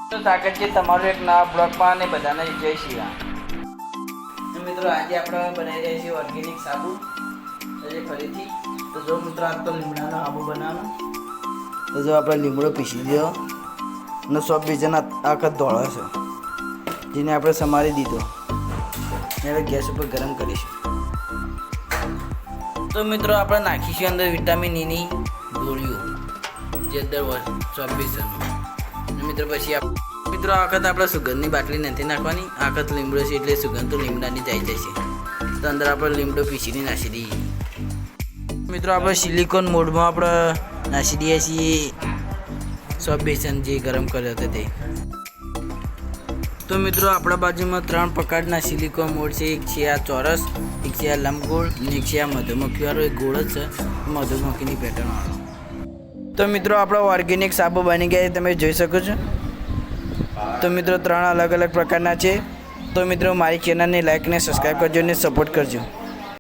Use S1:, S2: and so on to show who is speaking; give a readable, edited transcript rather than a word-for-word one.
S1: તો સ્વાગત છે તમારું એક નવા બ્લોગમાં અને બધાને જય શ્રી રામ. મિત્રો આજે આપણે બનાવી રહ્યા છીએ ઓર્ગેનિક સાબુ આજે ફરીથી. તો જો મિત્રો આજ તો લીમડાનો સાબુ બનાવવાનો. તો જો આપણે લીમડો પીસી દો અને સોપ બીજાના આખત ધોળો છે જેને આપણે સમારી દીધો હવે ગેસ ઉપર ગરમ કરીશું. તો મિત્રો આપણે નાખીશું અંદર વિટામિન ઈની ગોળીઓ જે અંદર સોપ બેસનમાં. મિત્રો પછી મિત્રો આ વખત આપણે સુગંધની બાટલી નથી નાખવાની. આ વખત લીમડો છે એટલે સુગંધ તો લીમડાની જ આવી જશે. તો અંદર આપણે લીમડો પીસીને નાખી દઈએ. મિત્રો આપણે સિલિકોન મોડમાં આપણે નાખી દઈએ છીએ સોપ બેસન જે ગરમ કર્યો હતો તે. તો મિત્રો આપણા બાજુમાં 3 પ્રકારના સિલિકોન મોડ છે. એક છે આ ચોરસ, એક છે આ લંબગોળ અને એક છે આ મધુમક્ખીવાળો. એક ગોળ જ છે મધુમક્ખીની પેટર્નવાળો. તો મિત્રો આપણો ઓર્ગેનિક સાબુ બની ગયા તમે જોઈ શકો છો. તો મિત્રો 3 અલગ અલગ પ્રકારના છે. તો મિત્રો મારી ચેનલને લાઈક ને સબસ્ક્રાઈબ કરજો અને સપોર્ટ કરજો.